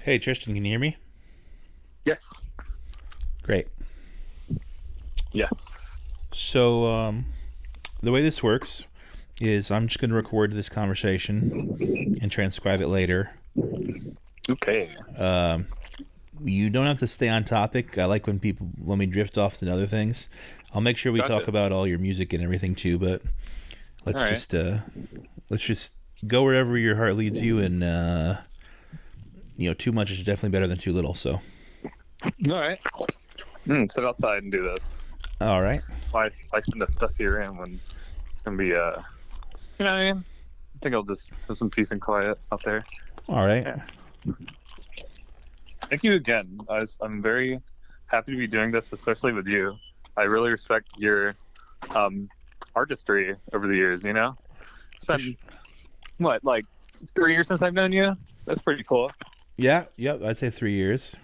Hey Tristan, can you hear me? Yes. Great. Yes. So, the way this works is I'm just going to record this conversation and transcribe it later. Okay. Um, you don't have to stay on topic. I like when people let me drift off to other things. I'll make sure we talk Gotcha. about all your music and everything too, but All let's right. just uh, let's just go wherever your heart leads you, and too much is definitely better than too little. So, All right. Sit outside and do this. all right, Why send the stuff here in when can be you know what I mean? I think I'll just have some peace and quiet out there. all right. Yeah. Thank you again. I'm very happy to be doing this, especially with you. I really respect your artistry over the years. It's been what, like 3 years since I've known you. That's pretty cool. Yeah, yep. I'd say 3 years.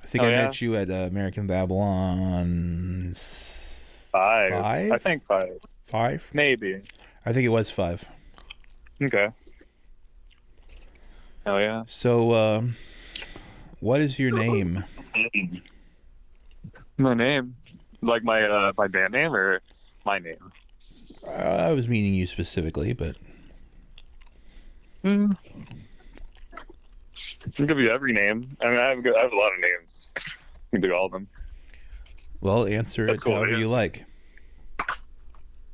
I think Oh I yeah, met you at American Babylon five. I five, think five, five. maybe. I think it was five. Okay. Oh yeah. So, what is your name? My name, like my band name or my name. I was meaning you specifically, but Hmm. I can give you every name. I mean, I have a lot of names. You can do all of them. well, answer That's it cool. however Yeah. you like.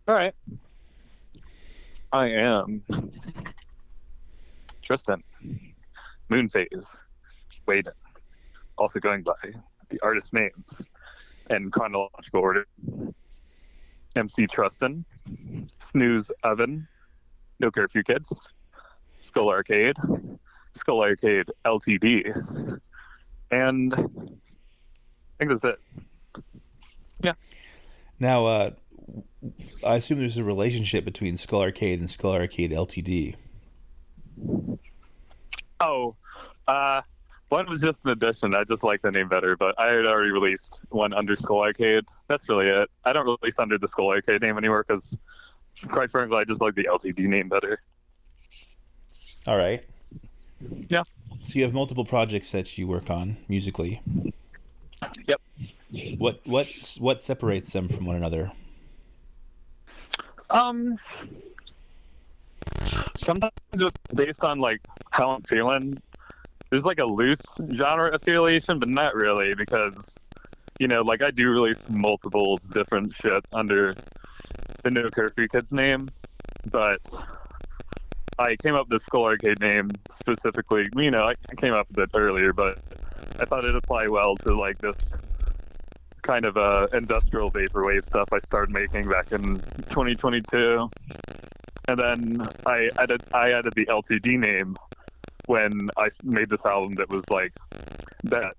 All right. I am Tristan Moonphase Waiden, also going by the artist names in chronological order. MC Trustin, Snooze Evan, No Curfew Kids, Skull Arcade LTD, and I think that's it. Yeah. Now, I assume there's a relationship between Skull Arcade and Skull Arcade Ltd. Oh, uh, one was just an addition. I just like the name better, but I had already released one under Skull Arcade. That's really it. I don't release under the Skull Arcade name anymore because, quite frankly, I just like the LTD name better. All right. Yeah. So you have multiple projects that you work on musically. Yep. What separates them from one another? Um, Sometimes just based on like how I'm feeling, there's like a loose genre affiliation, but not really because like I do release multiple different shit under the No Curfew Kids name, but I came up with the Skull Arcade name specifically. I came up with it earlier, but I thought it'd apply well to like this kind of industrial vaporwave stuff I started making back in 2022. And then I added the LTD name when I made this album that was like that.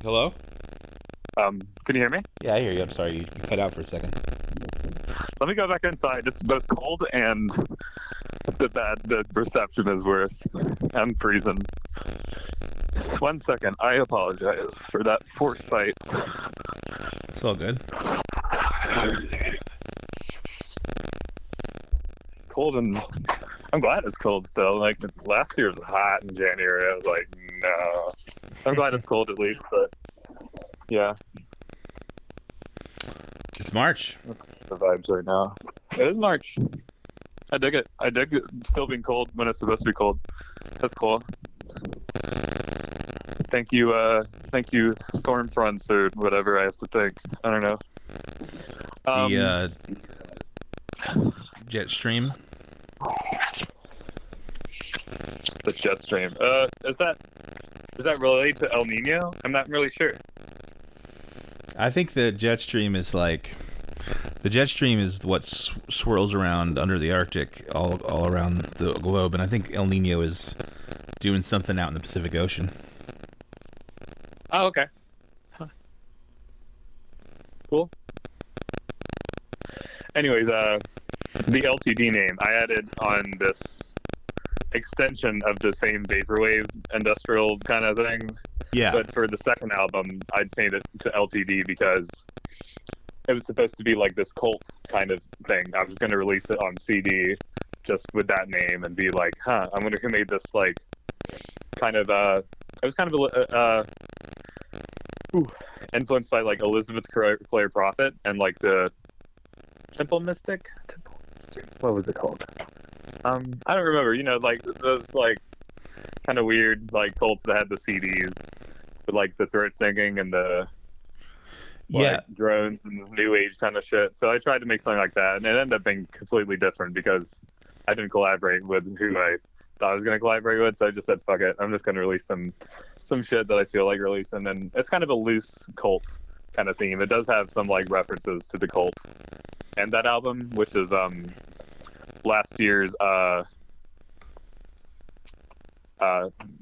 Hello? Can you hear me? Yeah, I hear you. I'm sorry, you cut out for a second. Let me go back inside. It's both cold and the reception is worse. I'm freezing. 1 second. I apologize for that foresight. It's all good. It's cold, and I'm glad it's cold still. Like last year was hot in January. I was like, no. I'm glad it's cold at least, but yeah, It's March. the vibes right now. It is March. I dig it. I dig it still being cold when it's supposed to be cold. That's cool. Thank you, storm fronts or whatever I have to think. I don't know. The jet stream. The jet stream. Is that related to El Nino? I'm not really sure. I think the jet stream is like the jet stream is what swirls around under the Arctic all around the globe, and I think El Nino is doing something out in the Pacific Ocean. Oh, okay. Huh. Cool. Anyways, the LTD name I added on this extension of the same vaporwave industrial kind of thing. Yeah. But for the second album, I changed it to LTD because it was supposed to be like this cult kind of thing. I was going to release it on CD just with that name and be like, huh, I wonder who made this, like, kind of, it was kind of, influenced by, like, Elizabeth Clare Prophet and, like, the Temple Mystic? What was it called? I don't remember, you know, like, those, like, kind of weird, like, cults that had the CDs with, like, the throat singing and the, like, drones and new age kind of shit. So I tried to make something like that, and it ended up being completely different because I didn't collaborate with who I thought I was going to collaborate with, so I just said, fuck it, I'm just going to release some shit that I feel like releasing, and it's kind of a loose cult kind of theme. It does have some, like, references to the cult and that album, which is last year's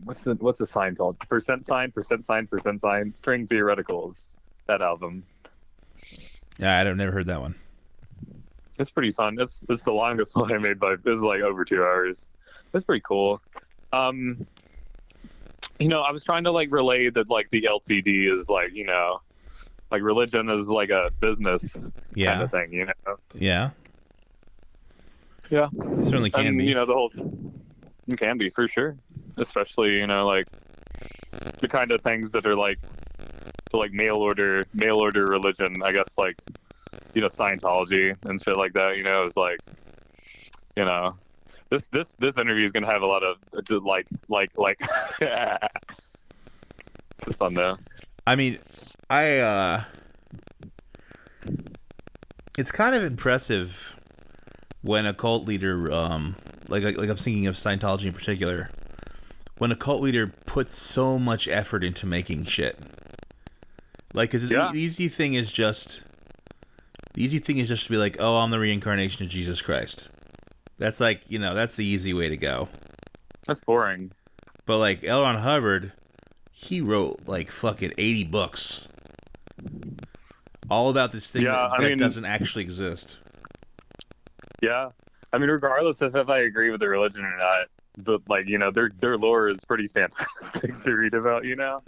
what's the sign called? Percent sign, string theoreticals. That album. Yeah, I've never heard that one. It's pretty fun. It's the longest one I made by. It was like over 2 hours. It's pretty cool. You know, I was trying to, like, relay that, like, the LCD is, like, you know, like, religion is like a business kind of thing, you know? Yeah. Yeah. It certainly can be. You know, it can be, for sure. Especially, you know, like, the kind of things that are, like, the, like, mail order religion, I guess, like, you know, Scientology and shit like that, you know, is like, you know, this interview is going to have a lot of, like, it's fun, though. I mean, it's kind of impressive when a cult leader, like I'm thinking of Scientology in particular, when a cult leader puts so much effort into making shit. Like, cause the easy thing is just to be like, oh, I'm the reincarnation of Jesus Christ. That's like, you know, that's the easy way to go. That's boring. But, like, L. Ron Hubbard, he wrote, like, fucking 80 books. All about this thing that doesn't actually exist. Yeah. I mean, regardless of if I agree with the religion or not, but, like, you know, their lore is pretty fantastic to read about, you know?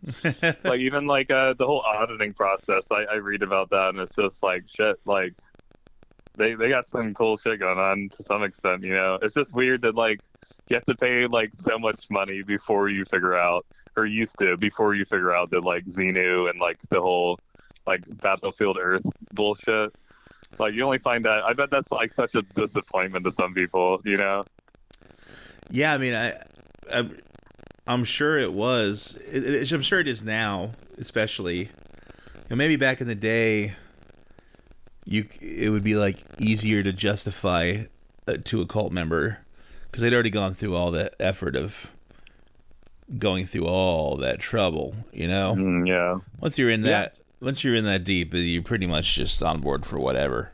Like, even, like, the whole auditing process, I read about that, and it's just, like, shit, like, they got some cool shit going on to some extent, you know? It's just weird that, like, you have to pay, like, so much money before you figure out, or used to, before you figure out that, like, Xenu and, like, the whole, like, Battlefield Earth bullshit. Like, you only find that, I bet that's, like, such a disappointment to some people, you know? Yeah, I mean, I'm sure it was. I'm sure it is now, especially. You know, maybe back in the day, it would be, like, easier to justify to a cult member because they'd already gone through all that effort of going through all that trouble, you know? Yeah. Once you're in that deep, you're pretty much just on board for whatever.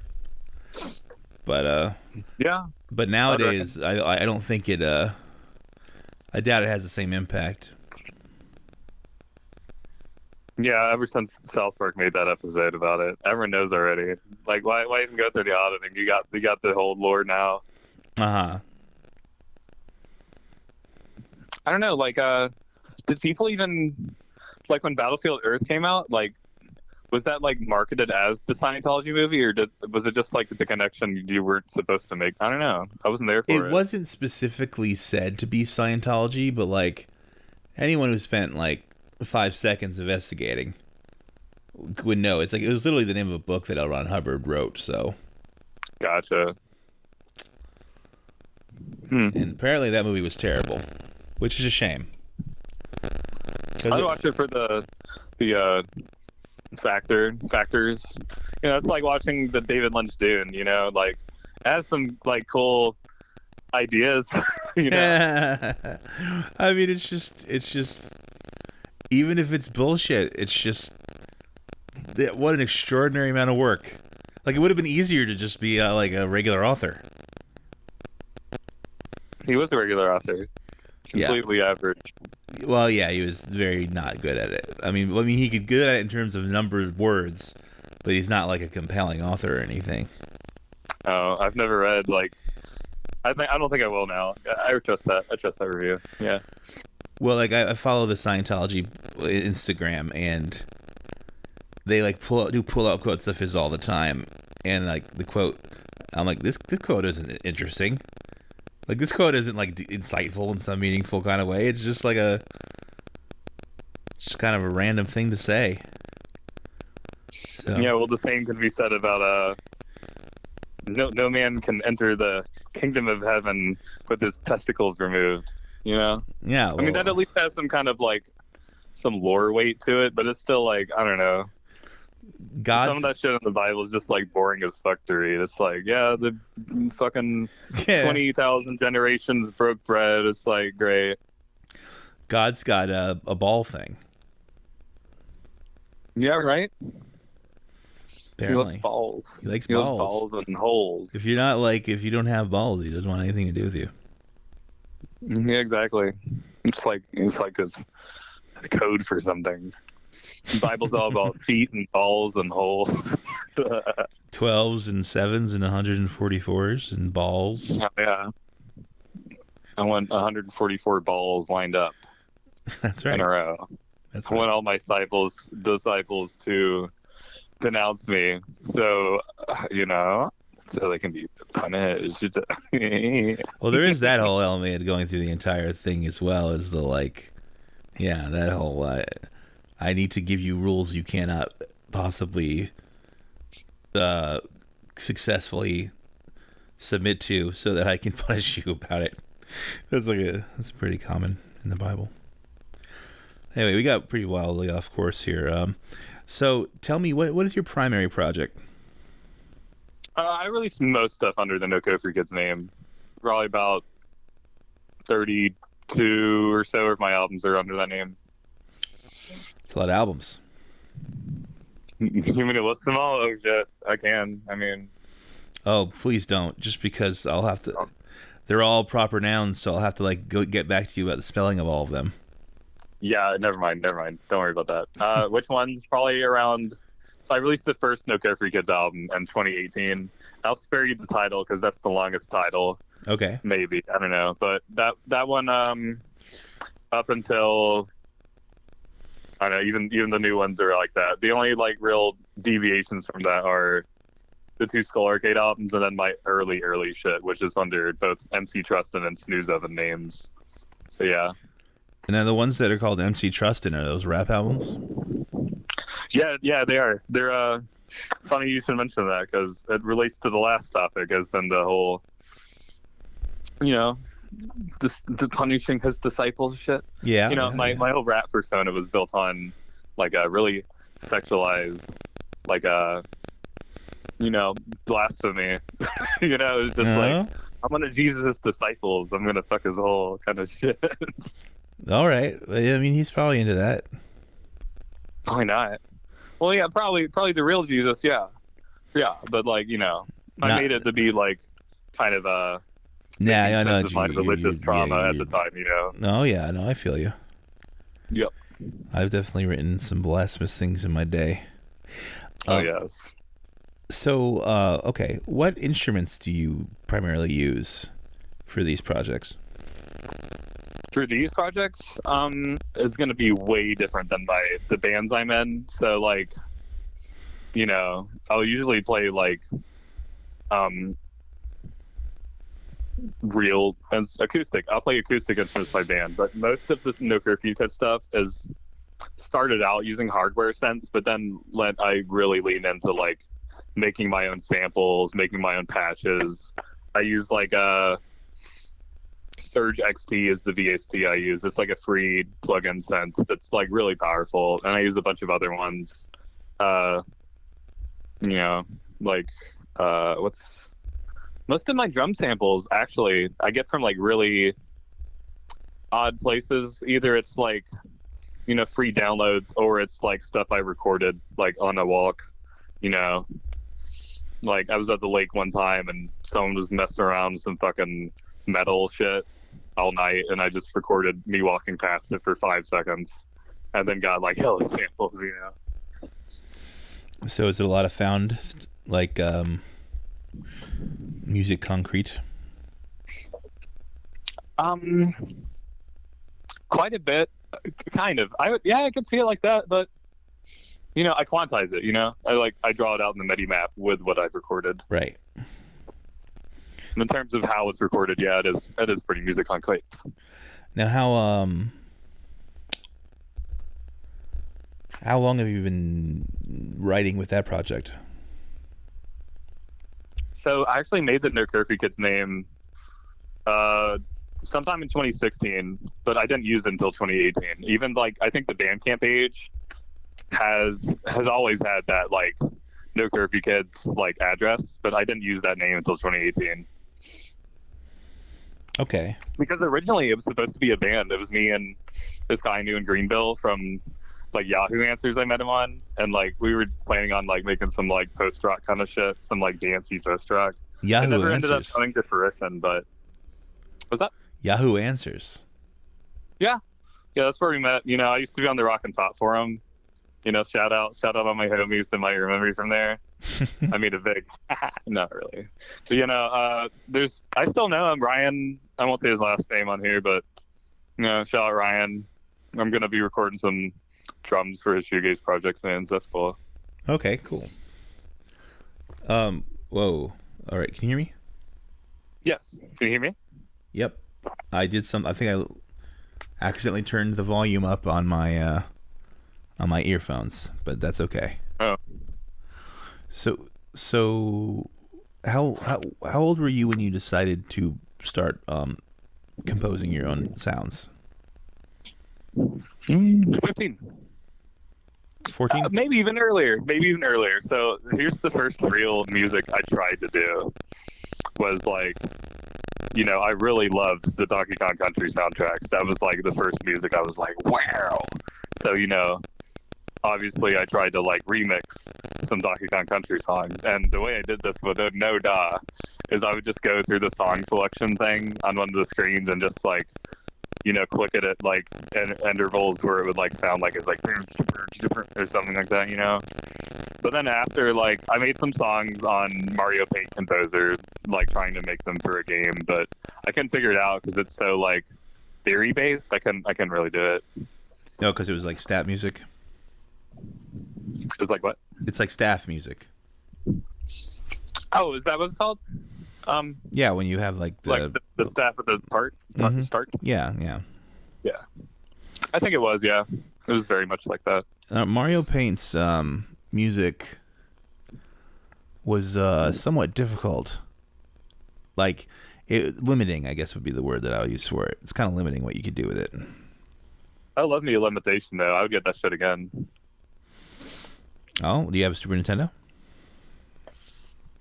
But yeah. But nowadays, I don't think it. I doubt it has the same impact. Yeah, ever since South Park made that episode about it, everyone knows already. Like, why even go through the auditing? You got the whole lore now. Uh-huh. I don't know. Like, did people even, like, when Battlefield Earth came out, like, was that, like, marketed as the Scientology movie, or was it just, like, the connection you weren't supposed to make? I don't know. I wasn't there for it. It wasn't specifically said to be Scientology, but, like, anyone who spent, like, 5 seconds investigating would know. It's like, it was literally the name of a book that L. Ron Hubbard wrote, so. Gotcha. And apparently that movie was terrible, which is a shame. I watched it for the factors. You know, it's like watching the David Lynch Dune, you know, like, it has some, like, cool ideas, you know. I mean, it's just even if it's bullshit, it's just what an extraordinary amount of work. Like, it would have been easier to just be like a regular author. He was a regular author. Completely average. Well, yeah, he was very not good at it. I mean, he could good at it in terms of numbers, words, but he's not like a compelling author or anything. Oh, I've never read, like, I don't think I will now. I trust that. I trust that review. Yeah. Well, like, I follow the Scientology Instagram, and they, like, pull out quotes of his all the time, and, like, the quote, I'm like, this quote isn't interesting. Like, this quote isn't like insightful in some meaningful kind of way. It's just like just kind of a random thing to say. So. Yeah, well, the same could be said about no man can enter the kingdom of heaven with his testicles removed. You know? Yeah. Well, I mean, that at least has some kind of like some lore weight to it, but it's still like, I don't know. Some of that shit in the Bible is just like boring as fuck to read. It's like, yeah, the fucking 20,000 generations broke bread. It's like, great. God's got a ball thing. Yeah, right? Apparently. He loves balls. He likes balls. Loves balls and holes. If you don't have balls, he doesn't want anything to do with you. Yeah, exactly. It's like his code for something. The Bible's all about feet and balls and holes. 12s and 7s and 144s and balls. Yeah. I want 144 balls lined up. That's right. In a row. I want all my disciples to denounce me. So, so they can be punished. Well, there is that whole element going through the entire thing as well as the that whole I need to give you rules you cannot possibly successfully submit to so that I can punish you about it. That's pretty common in the Bible. Anyway, we got pretty wildly off course here. So tell me, what is your primary project? I released most stuff under the No Curfew Kids name. Probably about 32 or so of my albums are under that name. It's a lot of albums. You want me to list them all? Oh shit, I can. I mean, oh please don't. Just because I'll have to. They're all proper nouns, so I'll have to go get back to you about the spelling of all of them. Yeah, never mind. Don't worry about that. Which one's probably around? So I released the first No Curfew Kids album in 2018. I'll spare you the title because that's the longest title. Okay. Maybe, I don't know, but that one up until I don't know, even the new ones are like that. The only real deviations from that are the two Skull Arcade albums and then my early shit, which is under both MC Tristan and Snooze Evan names. So yeah. And then the ones that are called MC Tristan, are those rap albums? Yeah, they are. They're funny you should mention that because it relates to the last topic, as in the whole, the punishing his disciples shit. Yeah. My whole rap persona was built on a really sexualized, blasphemy. It was just I'm one of Jesus' disciples. I'm gonna fuck his whole kind of shit. All right. I mean, he's probably into that. Probably not. Well, yeah, probably the real Jesus, yeah. But I made it to be kind of a I know my religious trauma at the time, Oh yeah, no, I feel you. Yep. I've definitely written some blasphemous things in my day. Oh yes. So, okay, what instruments do you primarily use for these projects? For these projects, is going to be way different than the bands I'm in. So, I'll usually play real as acoustic. I'll play acoustic instruments by band, but most of this No Curfew Kids stuff is started out using hardware synths, but then I really lean into making my own samples, making my own patches. I use Surge XT is the VST I use. It's a free plug-in synth that's really powerful, and I use a bunch of other ones. What's most of my drum samples actually I get from really odd places. Either it's free downloads, or it's stuff I recorded on a walk. I was at the lake one time and someone was messing around with some fucking metal shit all night, and I just recorded me walking past it for 5 seconds and then got hella samples. So is it a lot of found music concrete? Quite a bit, kind of. I could see it like that, but I quantize it. I draw it out in the MIDI map with what I've recorded. Right. In terms of how it's recorded, yeah, it is pretty music enclave. Now, how long have you been writing with that project? So I actually made the No Curfew Kids name sometime in 2016, but I didn't use it until 2018. Even like I think the Bandcamp page has always had that like No Curfew Kids like address, but I didn't use that name until 2018. Okay. Because originally it was supposed to be a band. It was me and this guy I knew in Greenville from like Yahoo Answers I met him on, and like we were planning on like making some like post rock kind of shit, some like dancey post rock. Yahoo it never Answers. ended up coming to fruition, but was that Yahoo Answers? Yeah, that's where we met. You know, I used to be on the Rock and Pop forum. You know, shout out on my homies that might remember me from there. I made a big, not really. So, you know, I still know him, Ryan. I won't say his last name on here, but, you know, shout out Ryan. I'm going to be recording some drums for his shoegaze project soon. So that's cool. Okay, cool. Whoa. All right, can you hear me? Yes. Can you hear me? Yep. I think I accidentally turned the volume up on my earphones, but that's okay. Oh. So how old were you when you decided to start composing your own sounds? 15. 14? Maybe even earlier. So here's the first real music I tried to do was like, you know, I really loved the Donkey Kong Country soundtracks. That was like the first music I was like, wow. So, you know, obviously I tried to like remix some Donkey Kong Country songs. And the way I did this with No Da is I would just go through the song selection thing on one of the screens and just like, you know, click it at like intervals where it would like sound like it's like or something like that, you know. But then after, like, I made some songs on Mario Paint Composer, like trying to make them for a game, but I couldn't figure it out because it's so like theory based. I couldn't really do it. No, because it was like stat music. It was like what? It's like staff music. Oh, is that what it's called? Yeah, when you have like the staff at the part start. Yeah. I think it was. Yeah, it was very much like that. Mario Paint's music was somewhat difficult. Like, limiting, I guess would be the word that I would use for it. It's kind of limiting what you could do with it. I love me a limitation, though. I would get that shit again. Oh, do you have a Super Nintendo?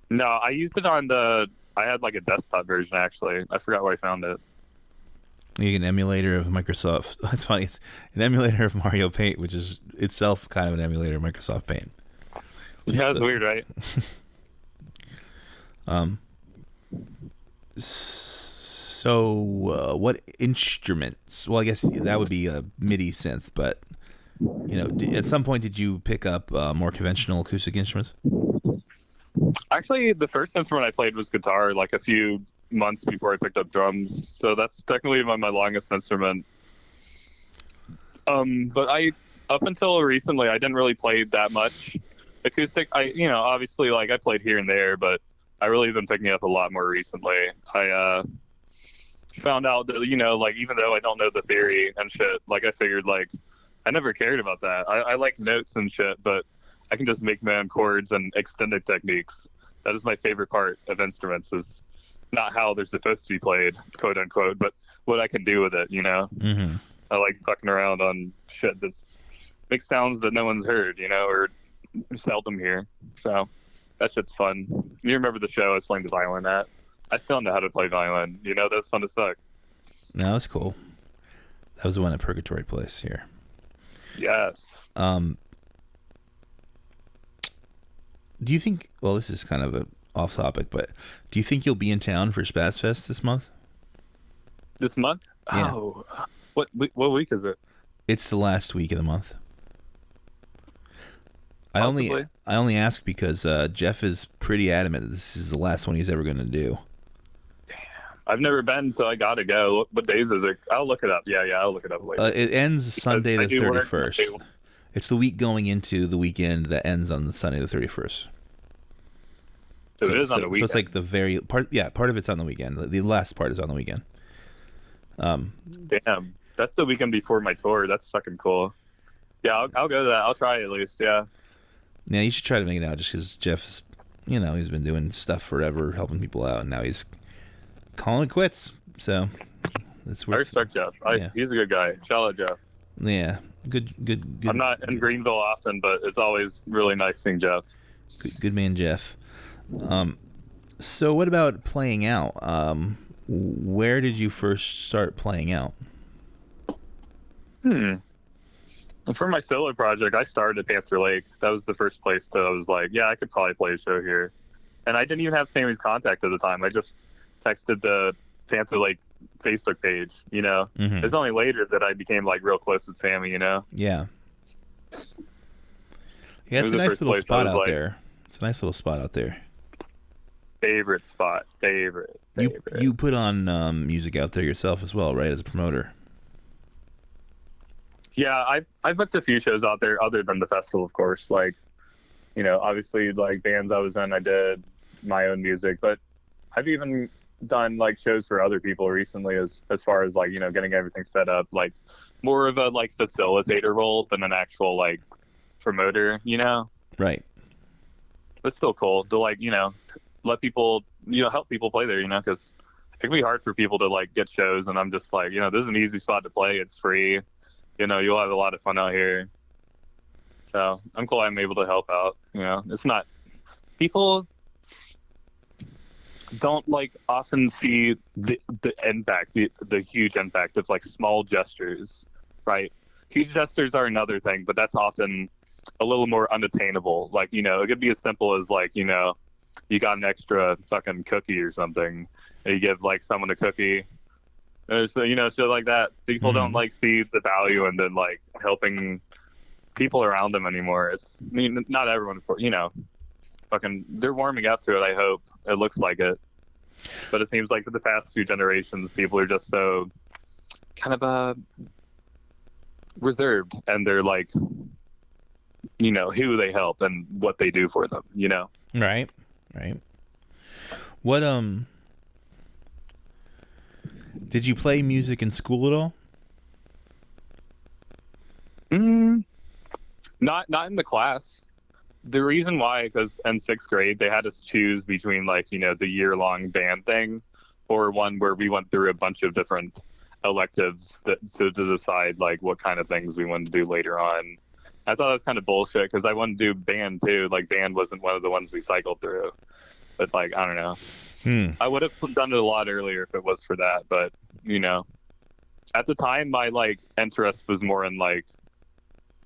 No, I used it on I had like a desktop version, actually. I forgot where I found it. You get an emulator of Microsoft. That's funny. It's an emulator of Mario Paint, which is itself kind of an emulator of Microsoft Paint. Yeah, that's weird, right? So, what instruments? Well, I guess that would be a MIDI synth, but, you know, at some point did you pick up more conventional acoustic instruments? Actually, the first instrument I played was guitar, like a few months before I picked up drums. So that's technically my longest instrument. But up until recently, I didn't really play that much acoustic. Obviously, like I played here and there, but I really been picking up a lot more recently. I found out that, you know, like even though I don't know the theory and shit, like I figured like I never cared about that. I like notes and shit, but I can just make my own chords and extended techniques. That is my favorite part of instruments, is not how they're supposed to be played, quote unquote, but what I can do with it, you know? Mm-hmm. I like fucking around on shit that's makes sounds that no one's heard, you know, or seldom hear. So that shit's fun. You remember the show I was playing the violin at? I still know how to play violin. You know, that's fun as fuck. No, that's cool. That was the one at Purgatory Place here. Yes. Do you think, well, this is kind of a off topic, but do you think you'll be in town for Spaz Fest this month? This month? Yeah. Oh, what week is it? It's the last week of the month. Possibly. I only ask because Jeff is pretty adamant that this is the last one he's ever going to do. Damn. I've never been, so I gotta go. What days is it? I'll look it up. Yeah, I'll look it up later. It ends Sunday the 31st. Work. It's the week going into the weekend that ends on the Sunday the 31st. So it is on the So weekend. it's like the very part. Yeah, part of it's on the weekend. The last part is on the weekend. Damn, that's the weekend before my tour. That's fucking cool. Yeah, I'll go to that. I'll try it at least. Yeah. Yeah, you should try to make it out just because Jeff is, he's been doing stuff forever, helping people out, and now he's calling it quits. So it's worth. I respect Jeff. He's a good guy. Shout out Jeff. Yeah, good. I'm not in Greenville often, but it's always really nice seeing Jeff. Good man, Jeff. So what about playing out? Where did you first start playing out? For my solo project, I started at Panther Lake. That was the first place that I was like, yeah, I could probably play a show here. And I didn't even have Sammy's contact at the time. I just texted the Panther Lake Facebook page, Mm-hmm. It was only later that I became like real close with Sammy, Yeah. Yeah, it's a nice little spot out there. It's a nice little spot out there. Favorite spot. Favorite. You put on music out there yourself as well, right, as a promoter? Yeah, I've booked a few shows out there other than the festival, of course. Like, obviously, like bands I was in, I did my own music, but I've even done like shows for other people recently, as far as like getting everything set up, like more of a like facilitator role than an actual like promoter, Right. But still cool to like let people help people play there, because it can be hard for people to like get shows, and I'm just like this is an easy spot to play. It's free. You'll have a lot of fun out here. So I'm glad I'm able to help out. It's not, people don't like often see the impact, the huge impact of like small gestures, right? Huge gestures are another thing, but that's often a little more unattainable. Like, it could be as simple as like, you got an extra fucking cookie or something, and you give like someone a cookie. So, shit like that. People don't like see the value and then like helping people around them anymore. Not everyone, fucking, they're warming up to it. I hope it looks like it, but it seems like for the past few generations, people are just so kind of reserved, and they're like, who they help and what they do for them. Right. What did you play music in school at all? Not in the class. The reason why, because in 6th grade they had us choose between like the year-long band thing, or one where we went through a bunch of different electives to decide like what kind of things we wanted to do later on. I thought that was kind of bullshit, because I wanted to do band too. Like band wasn't one of the ones we cycled through. But like, I don't know. I would have done it a lot earlier if it was for that. But at the time, my like interest was more in like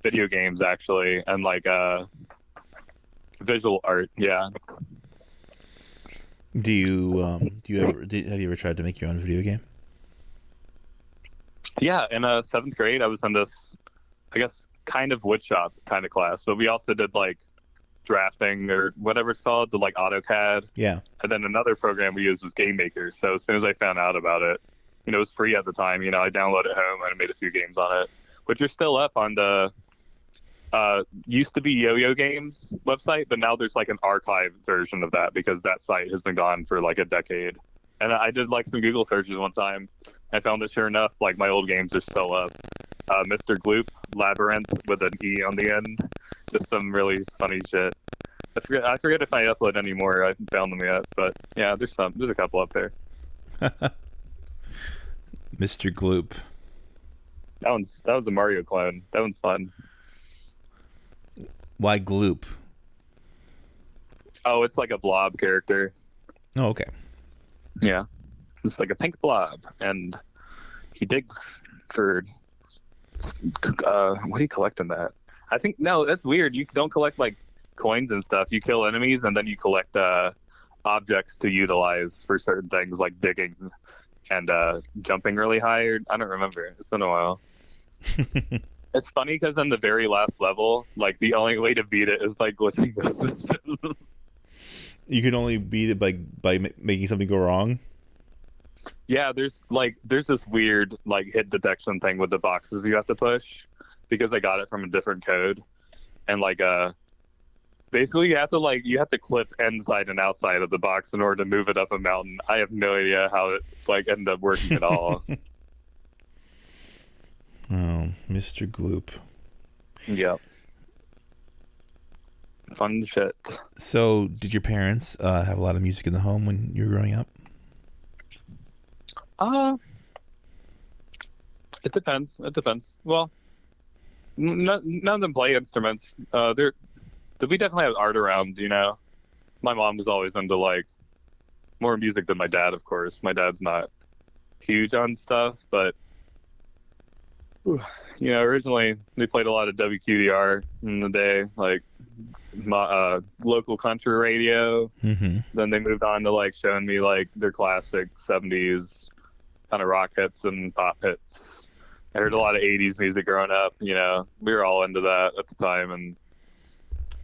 video games actually, and like visual art. Yeah. Have you ever tried to make your own video game? Yeah, in 7th grade, I was in this, I guess, kind of woodshop kind of class, but we also did like drafting or whatever it's called, the like AutoCAD. Yeah. And then another program we used was Game Maker. So as soon as I found out about it, it was free at the time. I downloaded it home and I made a few games on it, which are still up on the used to be Yo-Yo Games website, but now there's like an archive version of that because that site has been gone for like a decade. And I did like some Google searches one time. I found that sure enough, like my old games are still up. Mr. Gloop, Labyrinth with an E on the end. Just some really funny shit. I forget if I upload any more. I haven't found them yet, but yeah, there's a couple up there. Mr. Gloop. That was a Mario clone. That one's fun. Why Gloop? Oh, it's like a blob character. Oh, okay. Yeah. It's like a pink blob, and he digs for what do you collect in that? I think no, that's weird. You don't collect like coins and stuff. You kill enemies and then you collect objects to utilize for certain things like digging and jumping really high. Or, I don't remember. It's been a while. It's funny because in the very last level, like the only way to beat it is by glitching the system. You can only beat it by making something go wrong. Yeah, there's this weird like hit detection thing with the boxes you have to push because I got it from a different code, and like Basically, you have to clip inside and outside of the box in order to move it up a mountain. I have no idea how it ended up working at all. Oh, Mr. Gloop. Yep. Fun shit. So, did your parents have a lot of music in the home when you were growing up? It depends. Well, none of them play instruments. We definitely have art around, My mom was always into, like, more music than my dad, of course. My dad's not huge on stuff, but, originally they played a lot of WQDR in the day, like, local country radio. Mm-hmm. Then they moved on to, like, showing me, like, their classic 70s kind of rock hits and pop hits. I heard a lot of 80s music growing up, We were all into that at the time, and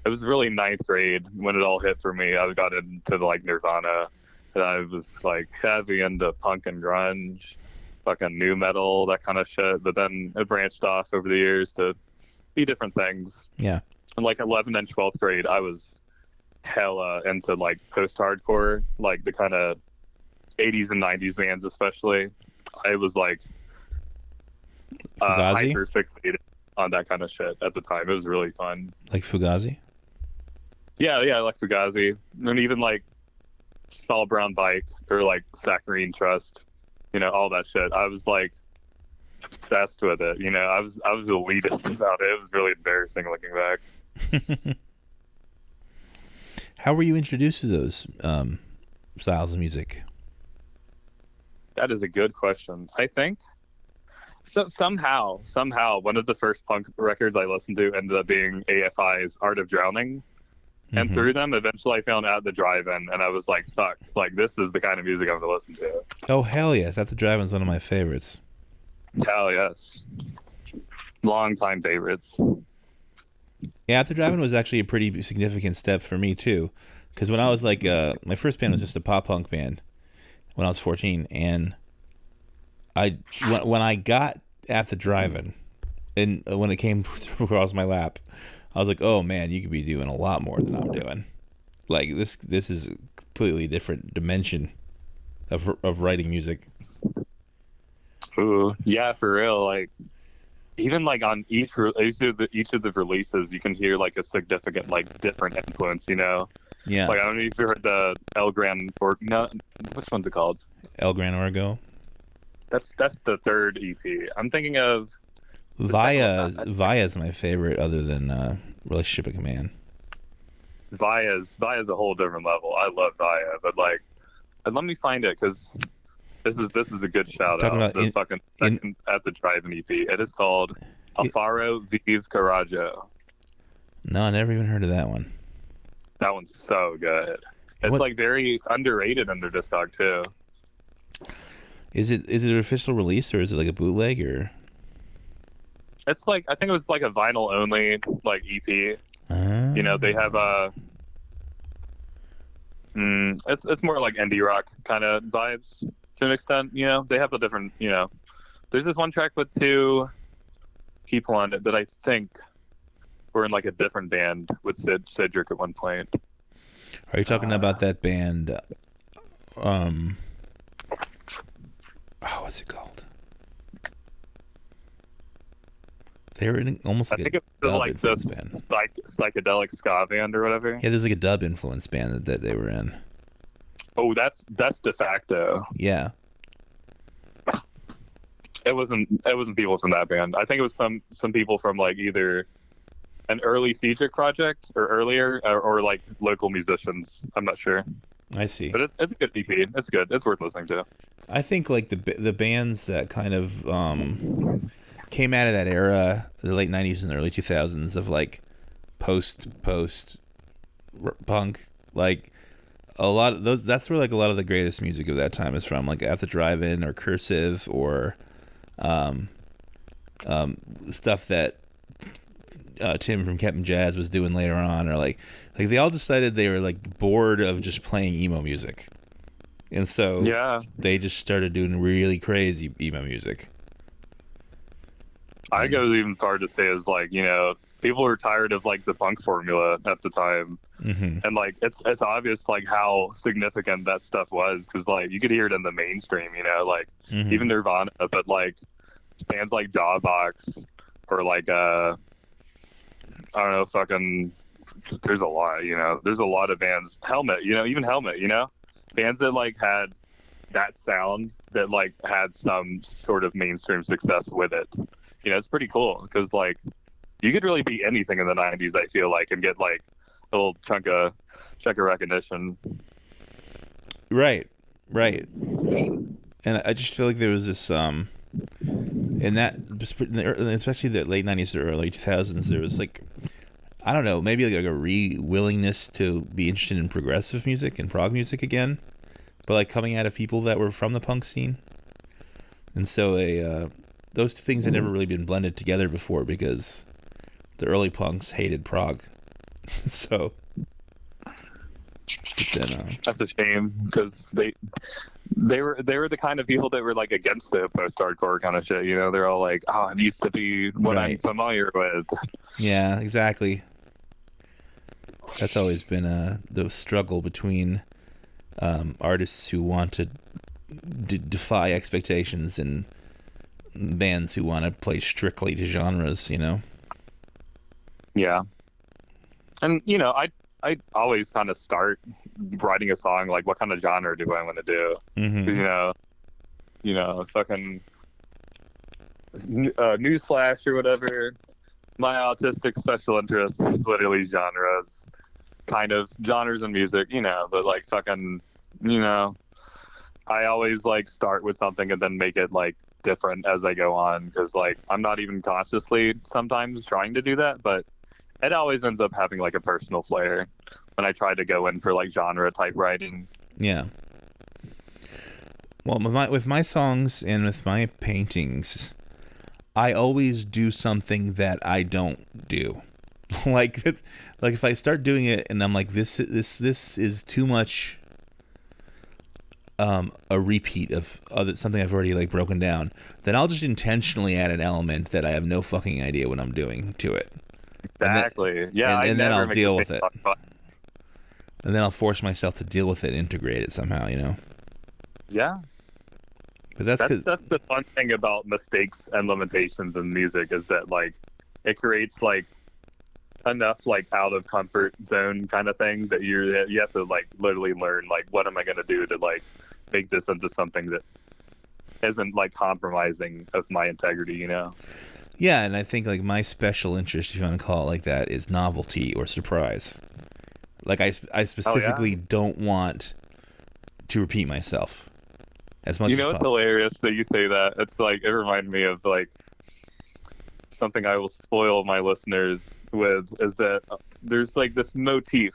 it was really ninth grade when it all hit for me. I got into, like, Nirvana, and I was, like, heavy into punk and grunge, fucking new metal, that kind of shit. But then it branched off over the years to be different things. Yeah. In, like, 11th and 12th grade, I was hella into, like, post-hardcore, like, the kind of 80s and 90s bands especially. I was, like, hyper fixated on that kind of shit at the time. It was really fun. Like Fugazi? Yeah, like Fugazi. And even, like, Small Brown Bike or, like, Saccharine Trust, all that shit. I was, like, obsessed with it. I was elitist about it. It was really embarrassing looking back. How were you introduced to those styles of music? That is a good question. I think somehow one of the first punk records I listened to ended up being AFI's Art of Drowning. And Mm-hmm. through them, eventually I found At the Drive-In, and I was like, fuck, like, this is the kind of music I'm going to listen to. Oh, hell yes. At the Drive-In's one of my favorites. Hell yes. Long-time favorites. Yeah, At the Drive-In was actually a pretty significant step for me, too. Because when I was, like, my first band was just a pop-punk band when I was 14, and when I got At the Drive-In, and when it came across my lap, I was like, oh man, you could be doing a lot more than I'm doing. Like, this is a completely different dimension of writing music. Ooh, yeah, for real. Like, even, like, on each of the releases, you can hear, like, a significant, like, different influence, Yeah. Like, I don't know if you heard the El Gran no, which one's it called? El Gran Orgo. That's the third EP. I'm thinking of Vaya's my favorite, other than Relationship of Command. Vaya's a whole different level. I love Vaya, but, like, let me find it, because this is a good shout Talking out. about This fucking second At the Drive-In EP. It is called Alfaro Vive Carajo. No, I never even heard of that one. That one's so good. It's like very underrated under Discog too. Is it an official release, or is it like a bootleg, or? It's like, I think it was like a vinyl only, like, EP. They have it's more like indie rock kind of vibes to an extent. They have a different, there's this one track with two people on it that I think were in, like, a different band with Cedric at one point. Are you talking about that band? What's it called? They were in almost like I think a it was dub like influence the band. psychedelic ska band or whatever. Yeah, there's like a dub influence band that they were in. Oh, that's de facto. Yeah. It wasn't people from that band. I think it was some people from, like, either an early Cedric project or earlier, or like local musicians. I'm not sure. I see. But it's a good EP. It's good. It's worth listening to. I think, like, the bands that kind of came out of that era, the late 90s and the early 2000s, of, like, post punk, like, a lot of those, that's where, like, a lot of the greatest music of that time is from, like At the Drive-In or Cursive, or stuff that Tim from Captain Jazz was doing later on, or like they all decided they were, like, bored of just playing emo music, and so they just started doing really crazy emo music. I go even far to say is, like, people were tired of like the punk formula at the time. And like it's obvious like how significant that stuff was, because like you could hear it in the mainstream, you know, like even Nirvana, but like bands like Jawbox or like I don't know, fucking, there's a lot, you know, there's a lot of bands, Helmet, you know, even Helmet, you know, bands that like had that sound that like had some sort of mainstream success with it. You know, it's pretty cool because like you could really be anything in the 90s, I feel like, and get like a little chunk of recognition. Right. And I just feel like there was this in that, especially the late 90s or early 2000s, there was like, I don't know, maybe like a willingness to be interested in progressive music and prog music again, but like coming out of people that were from the punk scene. And so those two things had never really been blended together before, because the early punks hated prog. So then, that's a shame, because they were the kind of people that were like against the post-hardcore kind of shit, you know. They're all like, oh, it used to be what I'm familiar with. Yeah, exactly. That's always been the struggle between artists who want to defy expectations and bands who want to play strictly to genres, you know. Yeah. And you know, I always kind of start writing a song like, what kind of genre do I want to do? Because you know, fucking newsflash or whatever, my autistic special interest is literally genres in music, you know. But like fucking, you know, I always like start with something and then make it like different as I go on, because like I'm not even consciously sometimes trying to do that, but it always ends up having like a personal flair when I try to go in for like genre type writing. Yeah. Well, with my songs and with my paintings, I always do something that I don't do. like if I start doing it and I'm like, this is too much a repeat of something I've already like broken down, then I'll just intentionally add an element that I have no fucking idea what I'm doing to it. Exactly. And then I'll deal with it. And then I'll force myself to deal with it, integrate it somehow, you know? Yeah. But that's the fun thing about mistakes and limitations in music, is that like it creates like enough like out of comfort zone kind of thing that you have to like literally learn like, what am I going to do to like make this into something that isn't like compromising of my integrity, you know? Yeah, and I think like my special interest, if you want to call it like that, is novelty or surprise. Like I specifically don't want to repeat myself as much. You know, as it's hilarious that you say that. It's like, it reminded me of like something I will spoil my listeners with, is that there's like this motif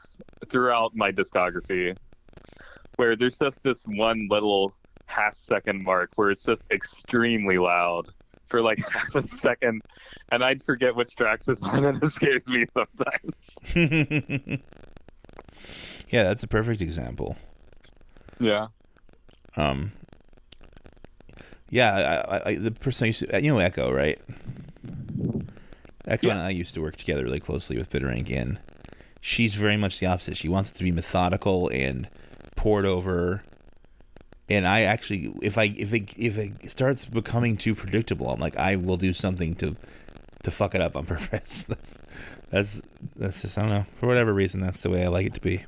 throughout my discography where there's just this one little half-second mark where it's just extremely loud for like half a second, and I'd forget which tracks it's on, and it scares me sometimes. Yeah, that's a perfect example. Yeah. Yeah, I the person I used to, you know, Echo, right? Echo Yeah. and I used to work together really closely with Bitter Ink, and she's very much the opposite. She wants it to be methodical and poured over. And I actually, if it starts becoming too predictable, I'm like, I will do something to fuck it up on purpose. That's just, I don't know, for whatever reason, that's the way I like it to be.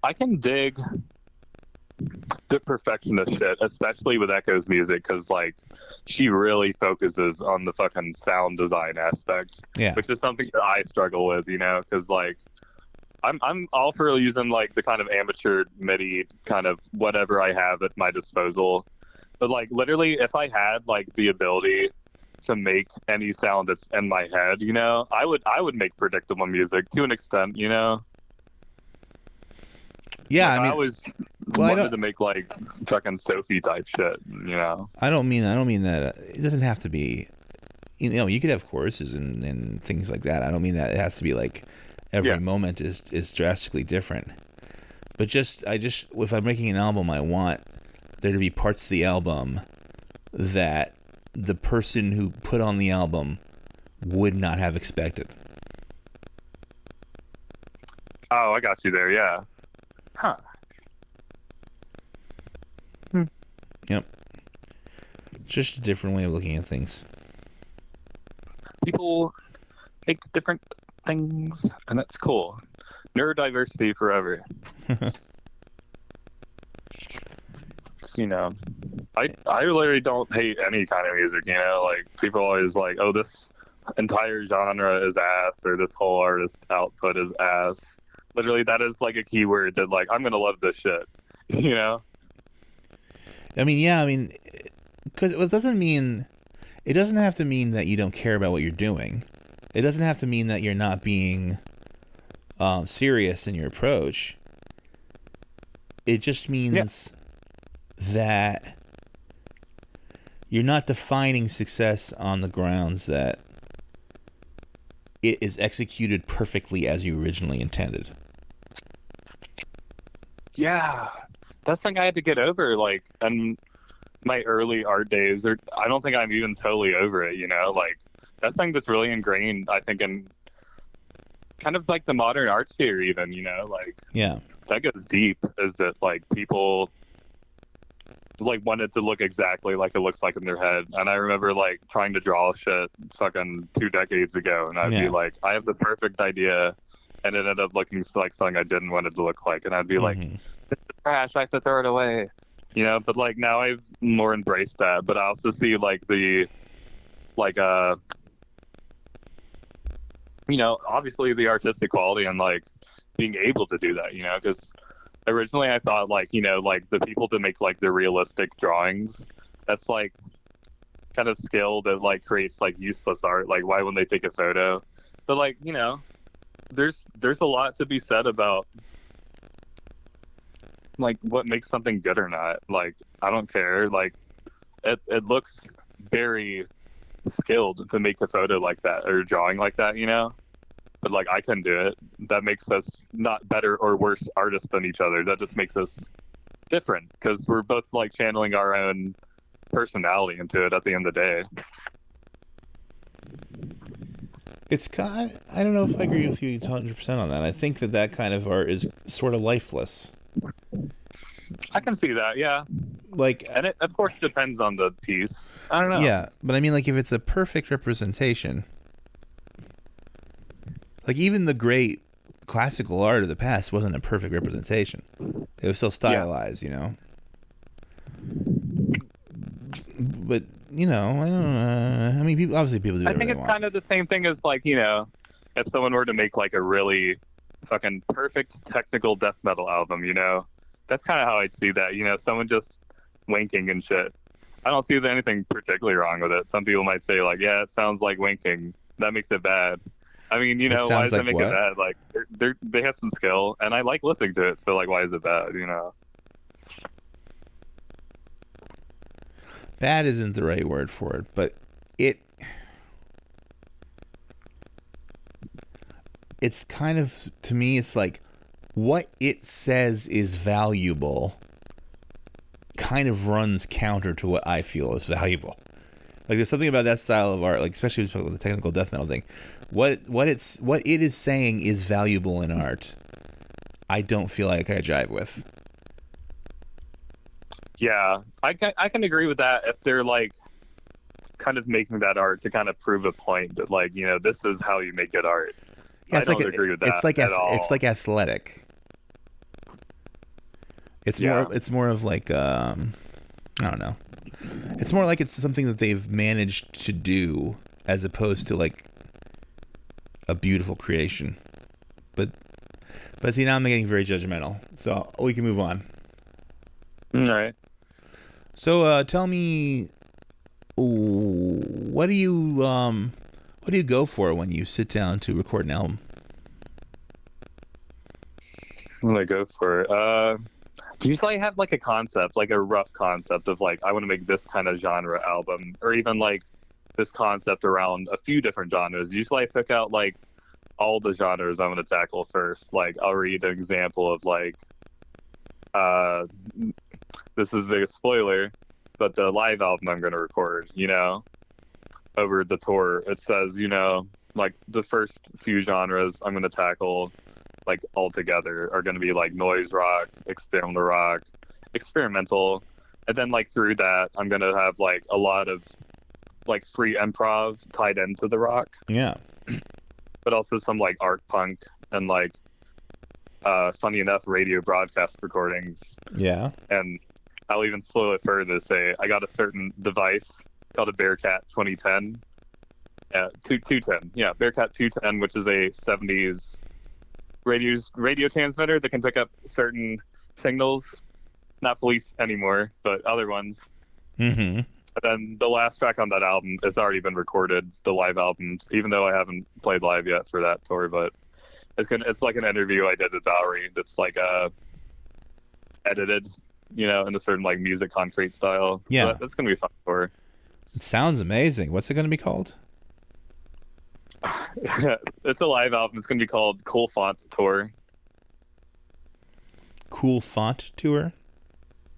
I can dig the perfectionist shit, especially with Echo's music, because like she really focuses on the fucking sound design aspect, which is something that I struggle with, you know, because like I'm all for using like the kind of amateur MIDI kind of whatever I have at my disposal, but like literally if I had like the ability to make any sound that's in my head, you know, I would make predictable music to an extent, you know. Yeah, like, I mean, I always wanted to make like fucking Sophie type shit, you know. I don't mean that it doesn't have to be, you know, you could have choruses and things like that. I don't mean that it has to be like every moment is drastically different. But if I'm making an album, I want there to be parts of the album that the person who put on the album would not have expected. Oh, I got you there. Yeah. Huh. Hmm. Yep. It's just a different way of looking at things. People make different things, and that's cool. Neurodiversity forever. You know, I literally don't hate any kind of music. You know, like people always like, oh, this entire genre is ass, or this whole artist output is ass. Literally, that is like a keyword that like I'm gonna love this shit. You know? I mean, yeah, I mean, because it doesn't mean, it doesn't have to mean that you don't care about what you're doing. It doesn't have to mean that you're not being serious in your approach. It just means that you're not defining success on the grounds that it is executed perfectly as you originally intended. Yeah, that's something I had to get over. Like, in my early art days, or I don't think I'm even totally over it. You know, like that's something that's really ingrained. I think in kind of like the modern art sphere, even. You know, like Yeah. that goes deep. Is that like people like want it to look exactly like it looks like in their head. And I remember like trying to draw shit fucking 2 decades ago, and I'd be Yeah. like, I have the perfect idea, and it ended up looking like something I didn't want it to look like, and I'd be like, this is trash, I have to throw it away. You know, but like now I've more embraced that. But I also see like the like you know, obviously the artistic quality and like being able to do that, you know, because originally I thought like, you know, like the people to make like the realistic drawings, that's like kind of skill that like creates like useless art. Like why wouldn't they take a photo? But like, you know, there's a lot to be said about like what makes something good or not. Like I don't care. Like it looks very skilled to make a photo like that or drawing like that, you know? But like I couldn't do it. That makes us not better or worse artists than each other. That just makes us different because we're both like channeling our own personality into it at the end of the day. It's kind. I don't know if I agree with you 100% on that. I think that that kind of art is sort of lifeless. I can see that, yeah. Like, And it of course depends on the piece. I don't know. yeah, but I mean, like, if it's a perfect representation, like even the great classical art of the past wasn't a perfect representation. It was still stylized, you know. But you know, I don't know. I mean, people obviously people do. I think it's kind of the same thing as like, you know, if someone were to make like a really fucking perfect technical death metal album, you know, that's kind of how I'd see that. You know, someone just winking and shit. I don't see anything particularly wrong with it. Some people might say like, yeah, it sounds like winking. That makes it bad. I mean, you know, why does that make it bad? Like, they have some skill, and I like listening to it. So like, why is it bad? You know. Bad isn't the right word for it, but it's kind of, to me, it's like what it says is valuable kind of runs counter to what I feel is valuable. Like there's something about that style of art, like especially with the technical death metal thing. What it is saying is valuable in art. I don't feel like I jive with. Yeah, I can agree with that if they're like kind of making that art to kind of prove a point that like, you know, this is how you make good art. Yeah, I don't agree with that at all. It's like athletic. It's more of like I don't know. It's more like it's something that they've managed to do as opposed to like a beautiful creation. But see, now I'm getting very judgmental. So we can move on. All right. So tell me, what do you go for when you sit down to record an album? I'm gonna go for it. Usually I have like a concept, like a rough concept of like I want to make this kind of genre album, or even like this concept around a few different genres. Usually I pick out like all the genres I'm gonna tackle first. Like I'll read an example of like this is a spoiler, but the live album I'm gonna record, you know, over the tour, it says, you know, like the first few genres I'm gonna tackle like all together are going to be like noise rock, experimental, and then like through that I'm going to have like a lot of like free improv tied into the rock, Yeah. but also some like art punk and like funny enough radio broadcast recordings. Yeah. And I'll even slow it further to say I got a certain device called a Bearcat 2010. 210. Yeah, Bearcat 210, which is a 70s radio transmitter that can pick up certain signals, not police anymore, but other ones. Mm-hmm. And then the last track on that album has already been recorded, the live album, even though I haven't played live yet for that tour, but it's like an interview I did with Bowery that's like edited, you know, in a certain like music concrete style. Yeah. So that's gonna be a fun tour. It sounds amazing. What's it going to be called? It's a live album. It's gonna be called Cool Font Tour. Cool Font Tour?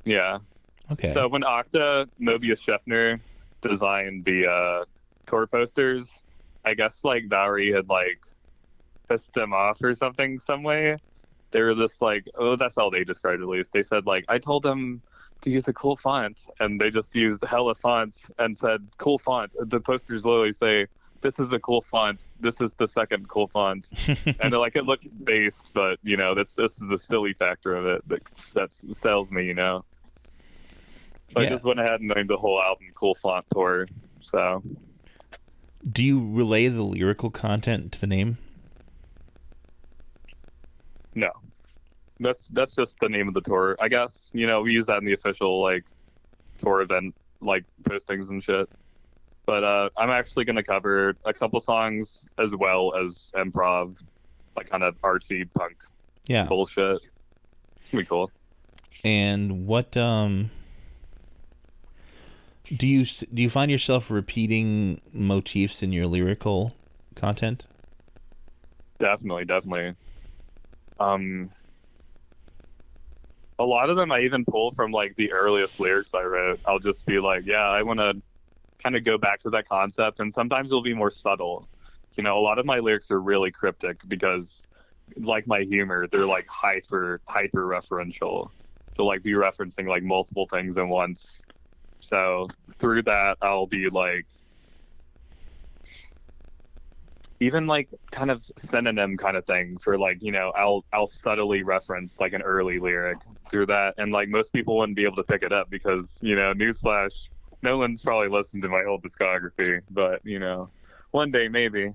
Yeah. Okay. So when Mobius Scheffner designed the tour posters, I guess like Bowery had like pissed them off or something some way. They were just like, oh, that's how they described it at least. They said like, I told them to use a cool font, and they just used hella fonts and said cool font. The posters literally say, this is a cool font. This is the second cool font. And like, it looks based, but you know, this is the silly factor of it that sells me, you know. So Yeah. I just went ahead and named the whole album Cool Font Tour. So Do you relay the lyrical content to the name? no, that's just the name of the tour, I guess. You know, we use that in the official like tour event like postings and shit. But I'm actually going to cover a couple songs as well as improv, like kind of artsy punk Yeah. bullshit. It's gonna be cool. And what do you find yourself repeating motifs in your lyrical content? Definitely. A lot of them I even pull from like the earliest lyrics I wrote. I'll just be like, yeah, I want to kind of go back to that concept, and sometimes it'll be more subtle. You know, a lot of my lyrics are really cryptic because, like my humor, they're like hyper referential. So like be referencing like multiple things at once. So through that, I'll be like, even like kind of synonym kind of thing for like, you know, I'll subtly reference like an early lyric through that, and like most people wouldn't be able to pick it up because, you know, newsflash, no one's probably listened to my whole discography, but you know, one day maybe.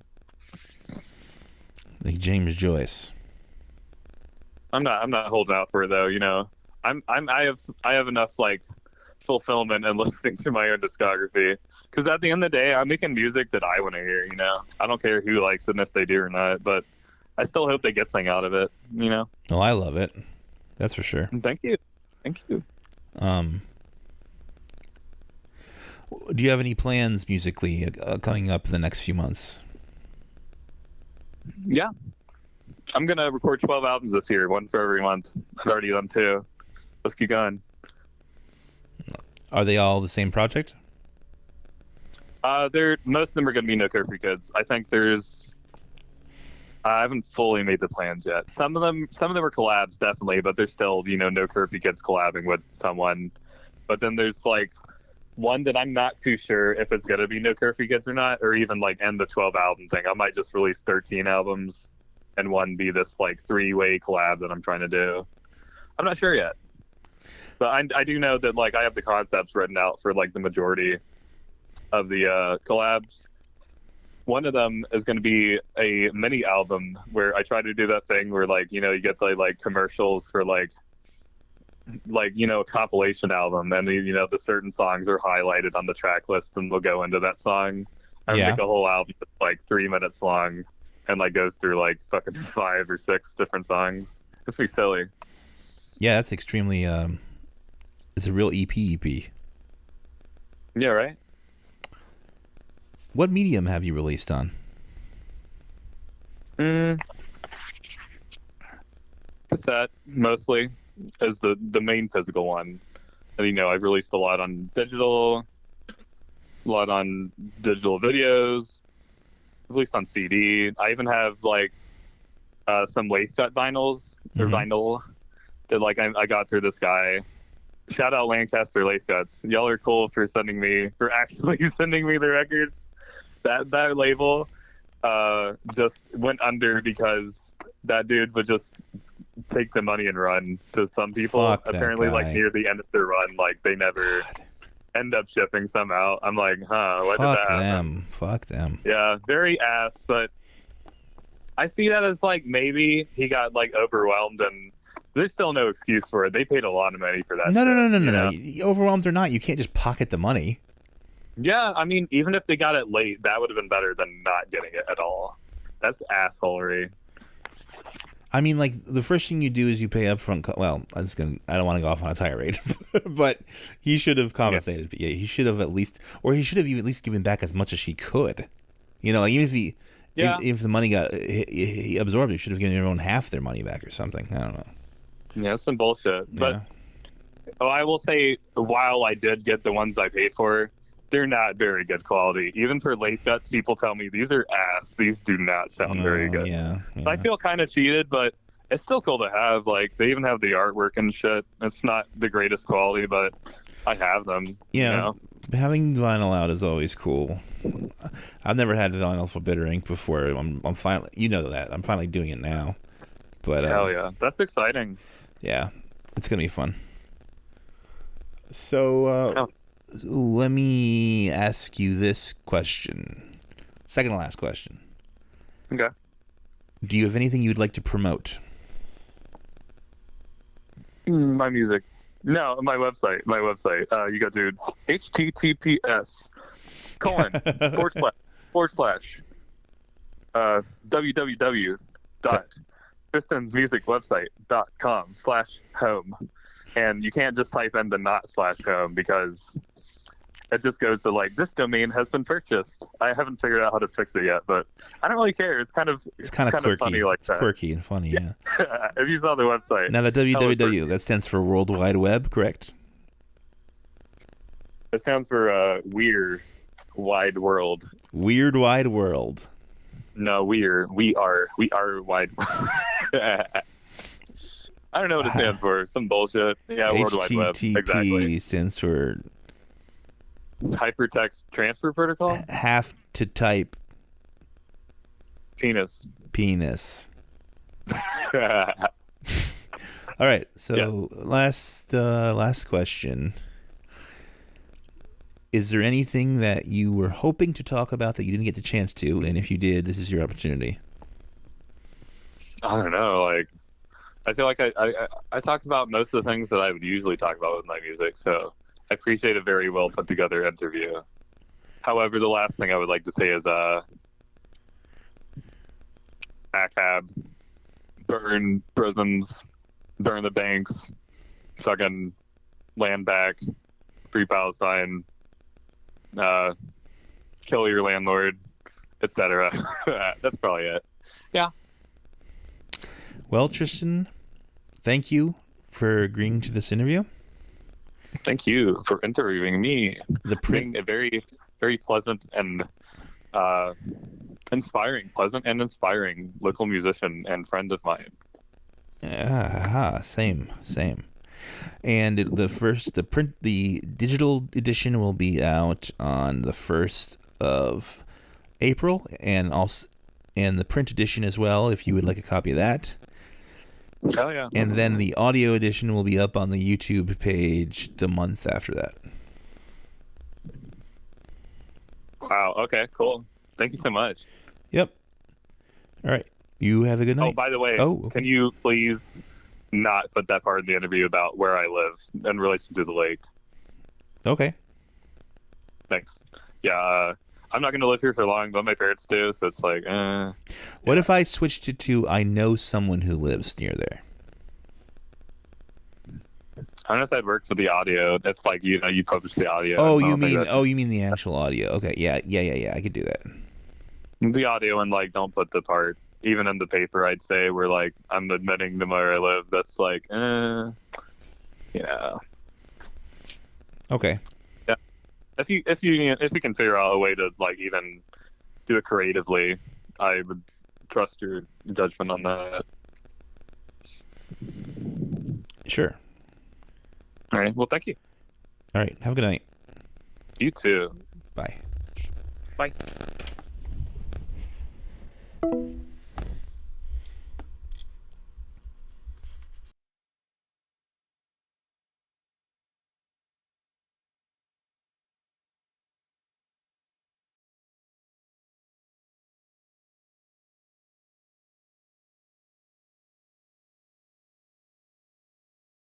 Like James Joyce. I'm not holding out for it though, you know. I have enough like fulfillment in listening to my own discography, because at the end of the day I'm making music that I want to hear, you know. I don't care who likes it and if they do or not, but I still hope they get something out of it, you know. Oh, I love it. That's for sure. Thank you. Do you have any plans musically coming up in the next few months? Yeah, I'm gonna record 12 albums this year, one for every month. I've already done 2. Let's keep going. Are they all the same project? Most of them are gonna be No Curfew Kids. I think I haven't fully made the plans yet. Some of them are collabs, definitely, but they're still, you know, No Curfew Kids collabing with someone. But then there's like one that I'm not too sure if it's gonna be No Curfew Kids or not, or even like end the 12 album thing. I might just release 13 albums and one be this like 3-way collab that I'm trying to do. I'm not sure yet, but I do know that like I have the concepts written out for like the majority of the collabs. One of them is going to be a mini album where I try to do that thing where like, you know, you get the like commercials for like, you know, a compilation album, and you know, the certain songs are highlighted on the track list and we'll go into that song. I make a whole album that's like 3 minutes long and like goes through like fucking 5 or 6 different songs. It's be silly. Yeah, that's extremely it's a real EP. Yeah, right? What medium have you released on? Cassette mostly is the main physical one. And you know, I've released a lot on digital videos, released on CD. I even have like some lace cut vinyls or vinyl that like I got through this guy. Shout out Lancaster Lace Cuts. Y'all are cool for actually sending me the records. That label just went under because that dude would just take the money and run to some people. Fuck that apparently guy. like near the end of their run, like they never end up shipping some out. I'm like, what did that happen? Fuck them. Yeah, very ass, but I see that as like maybe he got like overwhelmed, and there's still no excuse for it. They paid a lot of money for that. No. Overwhelmed or not, you can't just pocket the money. Yeah, I mean, even if they got it late, that would have been better than not getting it at all. That's assholery. I mean, like, the first thing you do is you pay up front. Well, I don't want to go off on a tirade, but he should have compensated. Yeah, he should have at least given back as much as he could. You know, like, even if the money got he absorbed, he should have given everyone half their money back or something. I don't know. Yeah, some bullshit. But I will say, while I did get the ones I paid for, they're not very good quality. Even for late cuts, people tell me these are ass. These do not sound very good. Yeah. So I feel kind of cheated, but it's still cool to have. Like, they even have the artwork and shit. It's not the greatest quality, but I have them. Yeah, you know? Having vinyl out is always cool. I've never had vinyl for Bitter Ink before. I'm finally, you know that. I'm finally doing it now. But hell yeah, that's exciting. Yeah, it's gonna be fun. So let me ask you this question. Second to last question. Okay. Do you have anything you'd like to promote? My music. No, my website. You go to https:// www.tristansmusicwebsite.com/home. And you can't just type in the /home because it just goes to like, this domain has been purchased. I haven't figured out how to fix it yet, but I don't really care. It's kind of quirky. funny like it's that. Quirky and funny, yeah. If you saw the website. Now the www, that stands for World Wide Web, correct? It stands for Weird Wide World. Weird Wide World. No, we are wide. I don't know what it stands for. Some bullshit. Yeah, World Wide Web. Exactly. Stands for Hypertext Transfer Protocol? Have to type penis. All right, so last question. Is there anything that you were hoping to talk about that you didn't get the chance to? And if you did, this is your opportunity. I don't know. Like, I feel like I talked about most of the things that I would usually talk about with my music, so I appreciate a very well put together interview. However, the last thing I would like to say is ACAB, burn prisons, burn the banks, fucking land back, free Palestine, kill your landlord, etc. That's probably it. Yeah. Well, Tristan, thank you for agreeing to this interview. Thank you for interviewing me. Being a very, very pleasant and inspiring local musician and friend of mine. Same. And the digital edition will be out on the 1st of April, and the print edition as well, if you would like a copy of that. Hell yeah. And then the audio edition will be up on the YouTube page the month after that. Wow, okay, cool. Thank you so much. Yep. All right. You have a good night. Oh, by the way, Can you please not put that part in the interview about where I live in relation to the lake? Okay. Thanks. Yeah, I'm not going to live here for long, but my parents do, so it's like, What if I switched it to I know someone who lives near there? I don't know if that works with the audio. It's like, you publish the audio. You mean the actual audio. Okay, yeah, I could do that. The audio, and like, don't put the part, even in the paper, I'd say, where like, I'm admitting to where I live. That's like, yeah. Okay. Yeah. If you can figure out a way to like even do it creatively, I would trust your judgment on that. Sure. All right. Well, thank you. All right. Have a good night. You too. Bye. Bye.